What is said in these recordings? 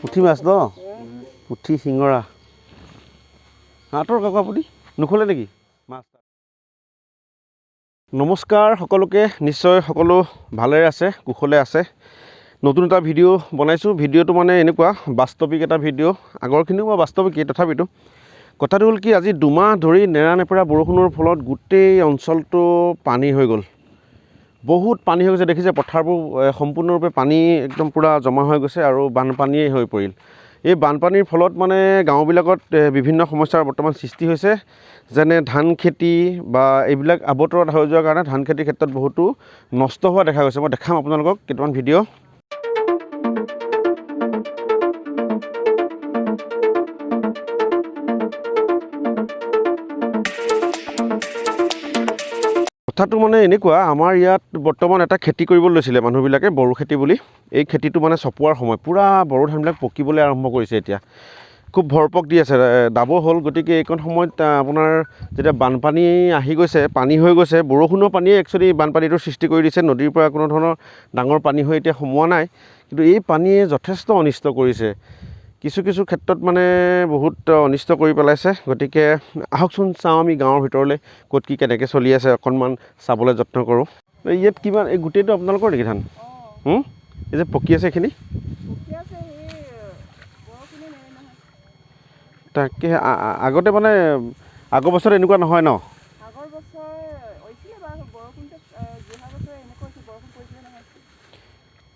পুঠি মাছ ন পুঠি শিঙৰা হাতৰ কাকু আপুনি নুখোলে নেকি মাছ নমস্কাৰ সকলোকে নিশ্চয় সকলো ভালে আছে কুশলে আছে নতুন এটা ভিডিঅ' বনাইছোঁ ভিডিঅ'টো মানে এনেকুৱা বাস্তৱিক এটা ভিডিঅ' আগৰখিনিও মই বাস্তৱিকেই তথাপিতো কথাটো হ'ল কি আজি দুমাহ ধৰি নেৰানেপেৰা বৰষুণৰ ফলত গোটেই অঞ্চলটো পানী হৈ গ'ল বহুত পানী হৈ গৈছে দেখিছে পথাৰবোৰ সম্পূৰ্ণৰূপে পানী একদম পুৰা জমা হৈ গৈছে আৰু বানপানীয়ে হৈ পৰিল এই বানপানীৰ ফলত মানে গাঁওবিলাকত বিভিন্ন সমস্যাৰ বৰ্তমান সৃষ্টি হৈছে যেনে ধান খেতি বা এইবিলাক আৱতৰত হৈ যোৱাৰ কাৰণে ধান খেতিৰ ক্ষেত্ৰত বহুতো নষ্ট হোৱা দেখা গৈছে মই দেখাম আপোনালোকক কেইটামান ভিডিঅ' কথাটো মানে এনেকুৱা আমাৰ ইয়াত বৰ্তমান এটা খেতি কৰিব লৈছিলে মানুহবিলাকে বড়ো খেতি বুলি এই খেতিটো মানে চপোৱাৰ সময় পুৰা বড়ো ধানবিলাক পকিবলৈ আৰম্ভ কৰিছে এতিয়া খুব ভৰপক দি আছে দাব হ'ল গতিকে এইকণ সময়ত আপোনাৰ যেতিয়া বানপানী আহি গৈছে পানী হৈ গৈছে বৰষুণৰ পানীয়ে একচুৱেলি বানপানীটোৰ সৃষ্টি কৰি দিছে নদীৰ পৰা কোনো ধৰণৰ ডাঙৰ পানী হৈ এতিয়া সোমোৱা নাই কিন্তু এই পানীয়ে যথেষ্ট অনিষ্ট কৰিছে কিছু কিছু ক্ষেত্ৰত মানে বহুত অনিষ্ট কৰি পেলাইছে গতিকে আহকচোন চাওঁ আমি গাঁৱৰ ভিতৰলৈ ক'ত কি কেনেকৈ চলি আছে অকণমান চাবলৈ যত্ন কৰোঁ ইয়াত কিমান এই গোটেইটো আপোনালোকৰ নেকি ধান এই যে পকি আছে এইখিনি তাকে আগতে মানে আগৰ বছৰত এনেকুৱা নহয় ন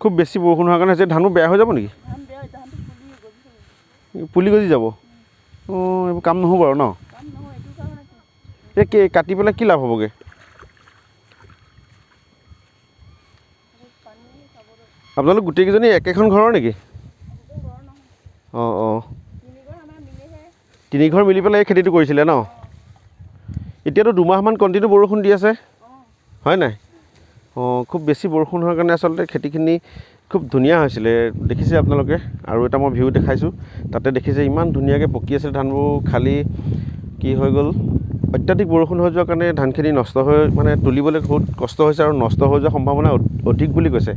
খুব বেছি বৰষুণ হোৱাৰ কাৰণে হৈছে ধানো বেয়া হৈ যাব নেকি পুলি গজি যাব অঁ এইবোৰ কাম নহ'ব আৰু ন এই কাটি পেলাই কি লাভ হ'বগৈ আপোনালোক গোটেইকেইজনী একেখন ঘৰৰ নেকি অঁ অঁ তিনি ঘৰ মিলি পেলাই এই খেতিটো কৰিছিলে ন এতিয়াতো দুমাহমান কণ্টিনিউ বৰষুণ দি আছে হয় নাই অঁ খুব বেছি বৰষুণ হোৱাৰ কাৰণে আচলতে খেতিখিনি খুব ধুনীয়া হৈছিলে দেখিছে আপোনালোকে আৰু এটা মই ভিউ দেখাইছোঁ তাতে দেখিছে ইমান ধুনীয়াকৈ পকি আছিল ধানবোৰ খালি কি হৈ গ'ল অত্যাধিক বৰষুণ হৈ যোৱাৰ কাৰণে ধানখিনি নষ্ট হৈ মানে তুলিবলৈ বহুত কষ্ট হৈছে আৰু নষ্ট হৈ যোৱাৰ সম্ভাৱনা অধিক বুলি কৈছে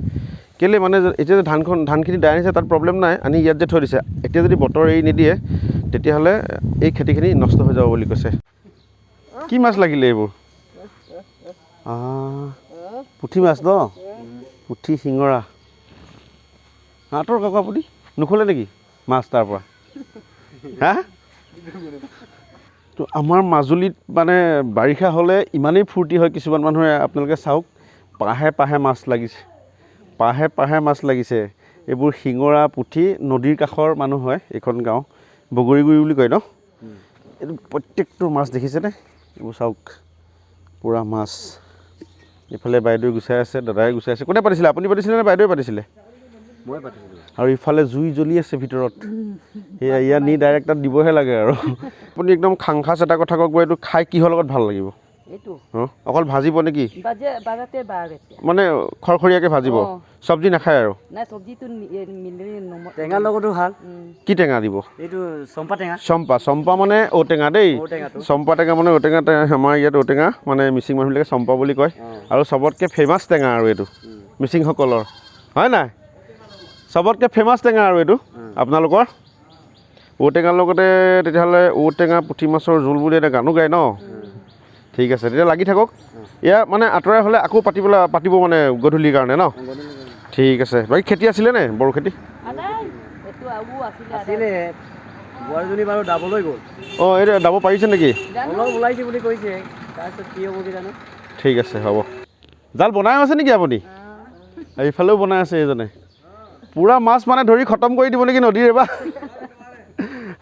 কেলৈ মানে এতিয়া যে ধানখিনি দাই আনিছে তাত প্ৰব্লেম নাই আনি ইয়াত যে থৈ দিছে এতিয়া যদি বতৰ এৰি নিদিয়ে তেতিয়াহ'লে এই খেতিখিনি নষ্ট হৈ যাব বুলি কৈছে কি মাছ লাগিলে এইবোৰ পুঠি মাছ ন পুঠি শিঙৰা হাতৰ কাকু আপুনি নুখোলে নেকি মাছ তাৰ পৰা হা তো আমাৰ মাজুলীত মানে বাৰিষা হ'লে ইমানেই ফূৰ্তি হয় কিছুমান মানুহে আপোনালোকে চাওক পাহে পাহে মাছ লাগিছে পাহে মাছ লাগিছে এইবোৰ শিঙৰা পুঠি নদীৰ কাষৰ মানুহ হয় এইখন গাঁও বগৰীগুৰি বুলি কয় ন এইটো প্ৰত্যেকটো মাছ দেখিছেনে এইবোৰ চাওক পূৰা মাছ এইফালে বাইদেৱে গুচাই আছে দাদাই গুচাই আছে কোনে পাতিছিলে আপুনি পাতিছিলে নে বাইদেৱে পাতিছিলে মই পাতিছিলোঁ আৰু ইফালে জুই জ্বলি আছে ভিতৰত সেয়া ইয়াত নি ডাইৰেক্ট তাত দিবহে লাগে আৰু আপুনি একদম খাংখাচ এটা কথা কওক এইটো খাই কিহৰ লগত ভাল লাগিব অকল ভাজিব নেকি মানে খৰখৰীয়াকৈ ভাজিব চব্জি নাখায় আৰু টেঙাৰ লগতো ভাল কি টেঙা দিব এইটো চম্পা মানে ঔটেঙা দেই চম্পা টেঙা মানে ঔটেঙা আমাৰ ইয়াত ঔটেঙা মানে মিচিং মানুহবিলাকে চম্পা বুলি কয় আৰু চবতকৈ ফেমাছ টেঙা আৰু এইটো মিচিংসকলৰ হয় নাই চবতকৈ ফেমাছ টেঙা আৰু এইটো আপোনালোকৰ ঔটেঙাৰ লগতে তেতিয়াহ'লে ঔটেঙা পুঠি মাছৰ জোল বুলি এটা গানো গায় ন ঠিক আছে তেতিয়া লাগি থাকক এয়া মানে আঁতৰাই হ'লে আকৌ পাতিব মানে গধূলিৰ কাৰণে ন ঠিক আছে বাকী খেতি আছিলে নে বড়ো খেতি বোৱাৰীজনী বাৰু দাবলৈ গ'ল অঁ এইটো দাব পাৰিছে নেকি ওলাইছে বুলি কৈছে তাৰপিছত কি হ'ব কি জানো ঠিক আছে হ'ব জাল বনাই আছে নেকি আপুনি এইফালেও বনাই আছে এইজনে পূৰা মাছ মানে ধৰি খতম কৰি দিব নেকি নদীৰ এবাৰ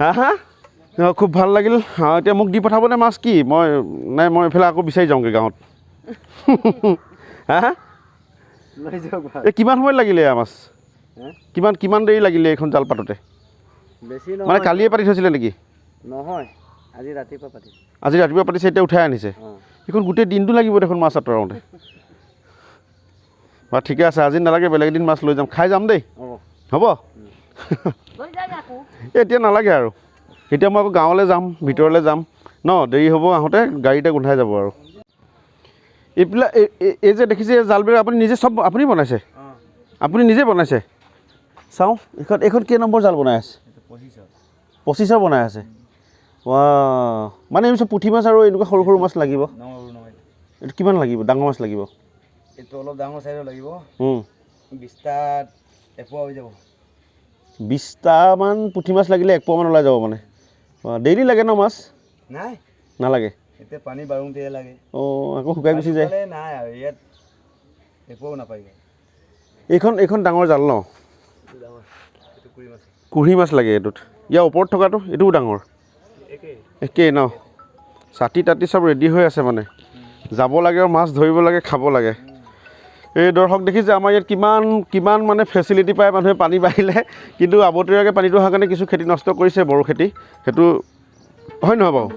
হা খুব ভাল লাগিল এতিয়া মোক দি পঠাবনে মাছ কি মই এইফালে আকৌ বিচাৰি যাওঁগৈ গাঁৱত হা এই কিমান সময়ত লাগিলে এয়া মাছ কিমান দেৰি লাগিলে এইখন জাল পাতোতে বেছি মানে কালিয়ে পাতি থৈছিলে নেকি নহয় আজি ৰাতিপুৱা পাতিছে এতিয়া উঠাই আনিছে এইখন গোটেই দিনটো লাগিব দেখোন মাছ আঁতৰাওঁতে বা ঠিকে আছে আজি নালাগে বেলেগ এদিন মাছ লৈ যাম খাই যাম দেই হ'ব এতিয়া নালাগে আৰু এতিয়া মই আকৌ গাঁৱলৈ যাম ভিতৰলৈ যাম ন দেৰি হ'ব আহোঁতে গাড়ীতে গোন্ধাই যাব আৰু এইবিলাক এই যে দেখিছে জালবিলাক আপুনি নিজে চব আপুনি বনাইছে আপুনি নিজে বনাইছে চাওঁ এইখন কেই নম্বৰ জাল বনাই আছে 25ৰ বনাই আছে ৱা মানে এই পুঠি মাছ আৰু এনেকুৱা সৰু সৰু মাছ লাগিব এইটো কিমান লাগিব ডাঙৰ মাছ লাগিব এইটো অলপ ডাঙৰ চাইজৰ লাগিব 20টা এপোৱা হৈ যাব 20টামান পুঠি মাছ লাগিলে 1 পোৱামান ওলাই যাব মানে ডেইলি লাগে ন মাছ নাই নালাগে এতিয়া পানী বাৰুংতেহে লাগে আকৌ শুকাই গুচি যায় নাই আৰু ইয়াত একোও নাপায় এইখন ডাঙৰ জাল ন কুঢ়ি মাছ লাগে এইটোত ইয়াৰ ওপৰত থকাটো এইটোও ডাঙৰ একেই ন ছাতি তাতি চব ৰেডি হৈ আছে মানে যাব লাগে আৰু মাছ ধৰিব লাগে খাব লাগে এই দৰ্শক দেখিছে আমাৰ ইয়াত কিমান মানে ফেচিলিটি পায় মানুহে পানী বাঢ়িলে কিন্তু আবতৰীয়াকৈ পানীটো অহাৰ কাৰণে কিছু খেতি নষ্ট কৰিছে বড়ো খেতি সেইটো হয় নহয় বাৰু